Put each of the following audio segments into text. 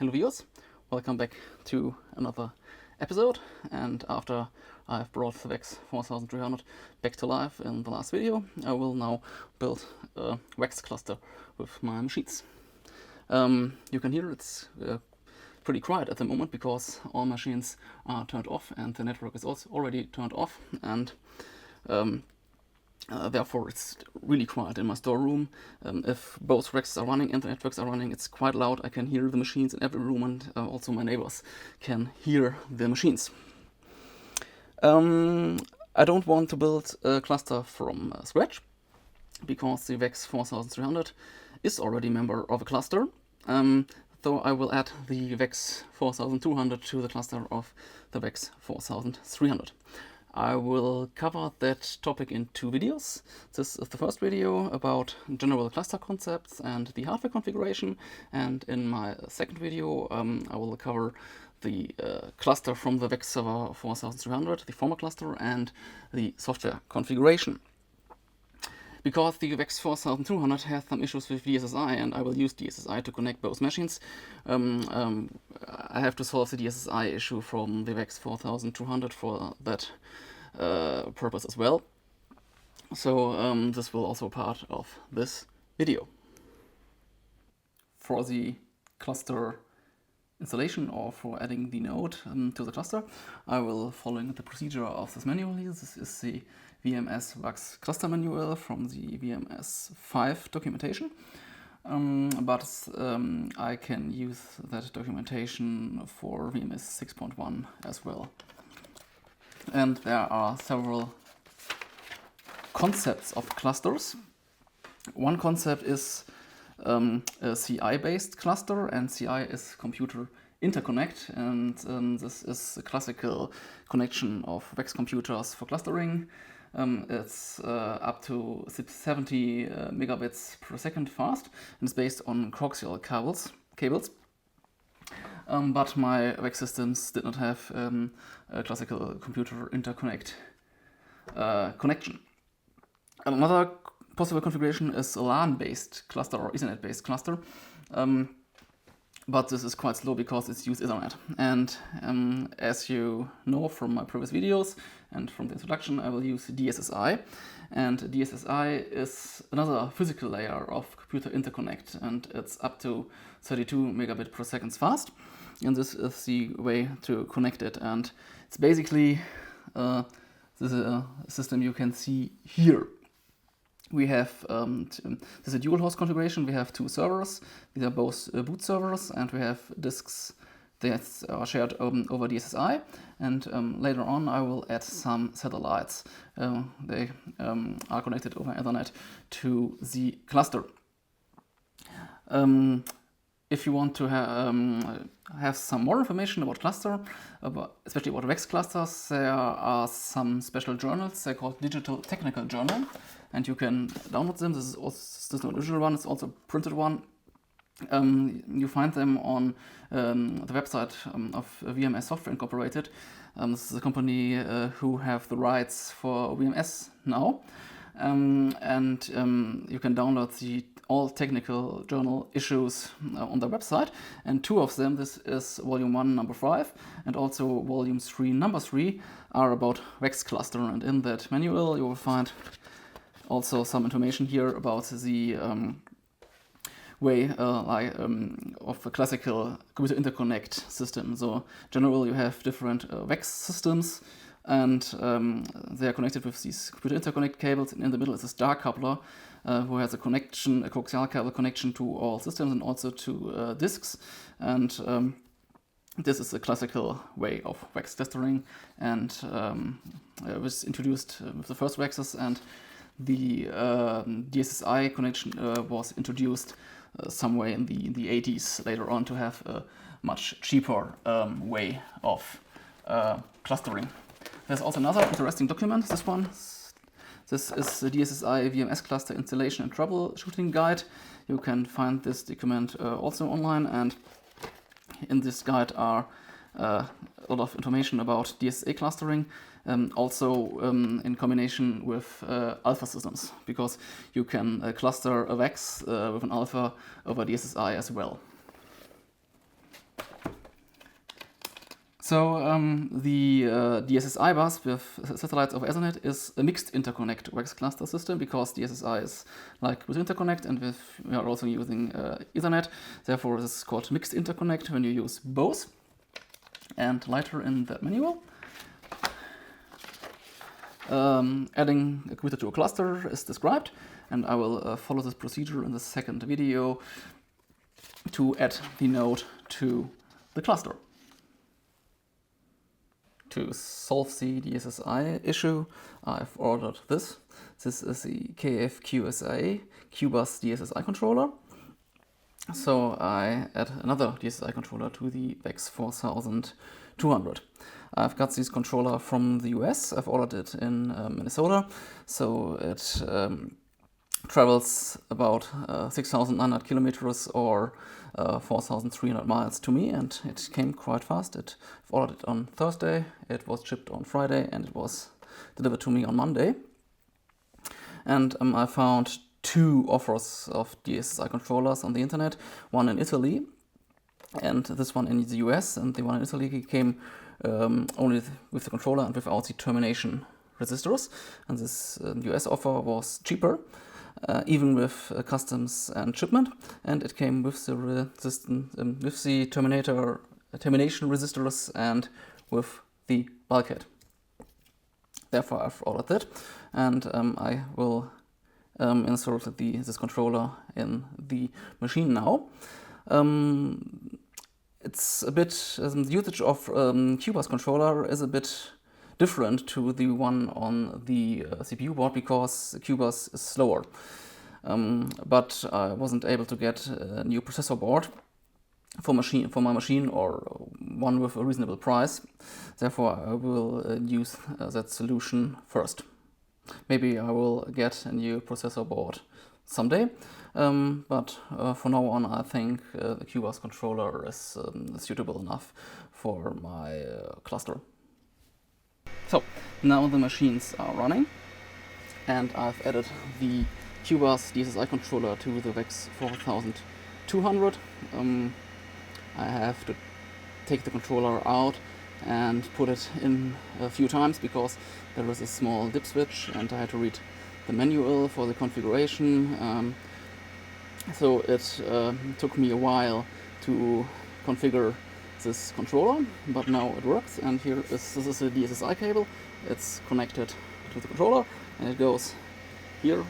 Hello viewers, welcome back to another episode, and after I've brought the VAX 4300 back to life in the last video, I will now build a VAX cluster with my machines. You can hear it's pretty quiet at the moment because all machines are turned off and the network is also already turned off, and therefore it's really quiet in my storeroom. If both racks are running and the networks are running, it's quite loud. I can hear the machines in every room, and also my neighbors can hear the machines. I don't want to build a cluster from scratch because the VAX 4300 is already a member of a cluster. So I will add the VAX 4200 to the cluster of the VAX 4300. I will cover that topic in two videos. This is the first video about general cluster concepts and the hardware configuration, and in my second video I will cover the cluster from the VAX server 4300, the former cluster, and the software configuration. Because the VAX 4200 has some issues with DSSI, and I will use DSSI to connect both machines, I have to solve the DSSI issue from the VAX 4200 for that purpose as well. So this will also be part of this video. For the cluster installation, or for adding the node to the cluster, I will follow the procedure of this manual here. This is the VMS VAX Cluster manual from the VMS 5 documentation. But I can use that documentation for VMS 6.1 as well. And there are several concepts of clusters. One concept is a CI-based cluster, and CI is computer interconnect, and this is a classical connection of VAX computers for clustering. It's up to 70 megabits per second fast, and it's based on coaxial cables. But my VAX systems did not have a classical computer interconnect connection. Another possible configuration is a LAN-based cluster or Ethernet-based cluster. But this is quite slow because it's used Ethernet. And as you know from my previous videos and from the introduction, I will use DSSI. And DSSI is another physical layer of computer interconnect, and it's up to 32 megabit per second fast. And this is the way to connect it. And it's basically this is a system you can see here. We have this is a dual host configuration. We have two servers. These are both boot servers, and we have disks that are shared over DSSI. And later on, I will add some satellites. They are connected over Ethernet to the cluster. If you want to have some more information about cluster, especially about VAX clusters, there are some special journals. They're called Digital Technical Journal, and you can download them. This is not an original one, it's also a printed one. You find them on the website of VMS Software Incorporated. This is a company who have the rights for VMS now. And you can download all technical journal issues on their website, and two of them, this is volume 1 number 5 and also volume 3 number 3, are about VAX cluster. And in that manual you will find also some information here about the way of a classical computer interconnect system. So generally you have different VAX systems, and they are connected with these computer interconnect cables, and in the middle is this dark coupler who has a coaxial cable connection to all systems and also to disks. And this is a classical way of VAX clustering, and it was introduced with the first VAXs, and the DSSI connection was introduced somewhere in the 80s later on to have a much cheaper way of clustering. There's also another interesting document, this one. This is the DSSI VMS Cluster Installation and Troubleshooting Guide. You can find this document also online, and in this guide are a lot of information about DSSA clustering, also in combination with alpha systems, because you can cluster a VAX with an alpha over DSSI as well. So the DSSI bus with satellites over Ethernet is a mixed interconnect VAX cluster system, because DSSI is like with interconnect, and we are also using Ethernet. Therefore, this is called mixed interconnect when you use both. And later in the manual, adding a computer to a cluster is described, and I will follow this procedure in the second video to add the node to the cluster. To solve the DSSI issue, I've ordered this. This is the KFQSA QBUS DSSI controller. So I add another DSSI controller to the VAX 4200. I've got this controller from the US. I've ordered it in Minnesota. So it travels about 6,900 kilometers or 4,300 miles to me, and it came quite fast. I've ordered it on Thursday, it was shipped on Friday, and it was delivered to me on Monday. And I found two offers of DSSI controllers on the internet, one in Italy and this one in the US, and the one in Italy came only with the controller and without the termination resistors, and this US offer was cheaper. Even with customs and shipment, and it came with the with the termination resistors and with the bulkhead. Therefore, I've ordered that, and I will insert this controller in the machine now. It's a bit the usage of QBUS controller is a bit different to the one on the CPU board, because the QBUS is slower. But I wasn't able to get a new processor board for my machine, or one with a reasonable price. Therefore, I will use that solution first. Maybe I will get a new processor board someday, but for now on, I think the QBUS controller is suitable enough for my cluster. So now the machines are running, and I've added the QBUS DSSI controller to the VAX 4200. I have to take the controller out and put it in a few times, because there is a small dip switch and I had to read the manual for the configuration. So it took me a while to configure this controller, but now it works. And here this is a DSSI cable. It's connected to the controller, and it goes here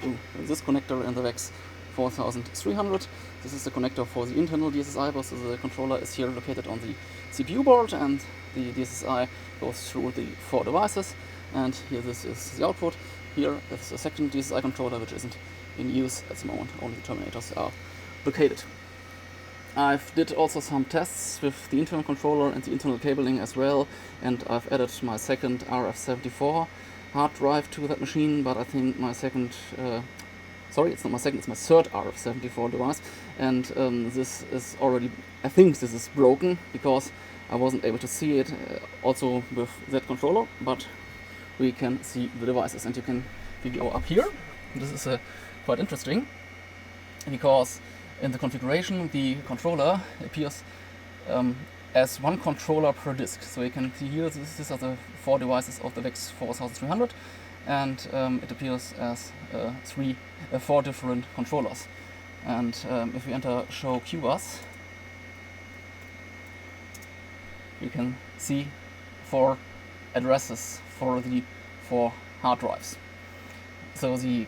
to this connector in the VAX 4300. This is the connector for the internal DSSI bus. So the controller is here located on the CPU board, and the DSSI goes through the 4 devices. And here this is the output. Here is a second DSSI controller which isn't in use at the moment. Only the terminators are located. I've did also some tests with the internal controller and the internal cabling as well, and I've added my second RF74 hard drive to that machine, but I think my second, sorry, it's not my second, it's my third RF74 device, and this is already, I think this is broken, because I wasn't able to see it also with that controller, but we can see the devices, and you can go up here. This is quite interesting, because in the configuration, the controller appears as one controller per disk. So you can see here, these are the 4 devices of the VAX 4300, and it appears as 4 different controllers. And if we enter show QBUS, you can see 4 addresses for the 4 hard drives. So the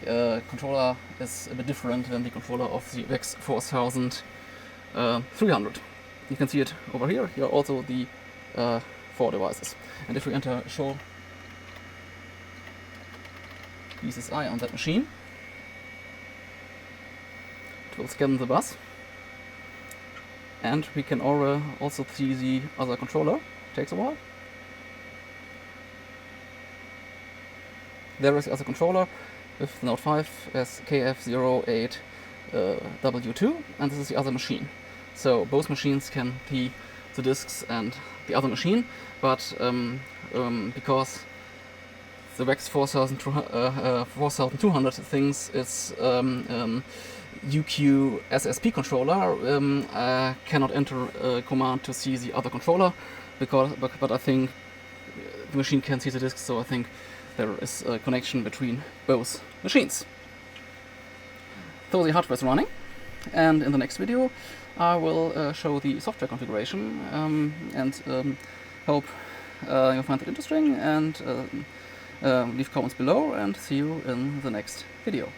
controller is a bit different than the controller of the VAX 4300. You can see it over here. Here are also the 4 devices. And if we enter show DSSI on that machine, it will scan the bus. And we can also see the other controller. Takes a while. There is the other controller with node 5 as KF08W2, and this is the other machine. So both machines can see the disks and the other machine, but because the VAX 4200 thinks it's UQSSP controller, I cannot enter a command to see the other controller, but I think the machine can see the disk, so I think there is a connection between both machines. So the hardware is running, and in the next video I will show the software configuration, and hope you'll find it interesting, and leave comments below, and see you in the next video.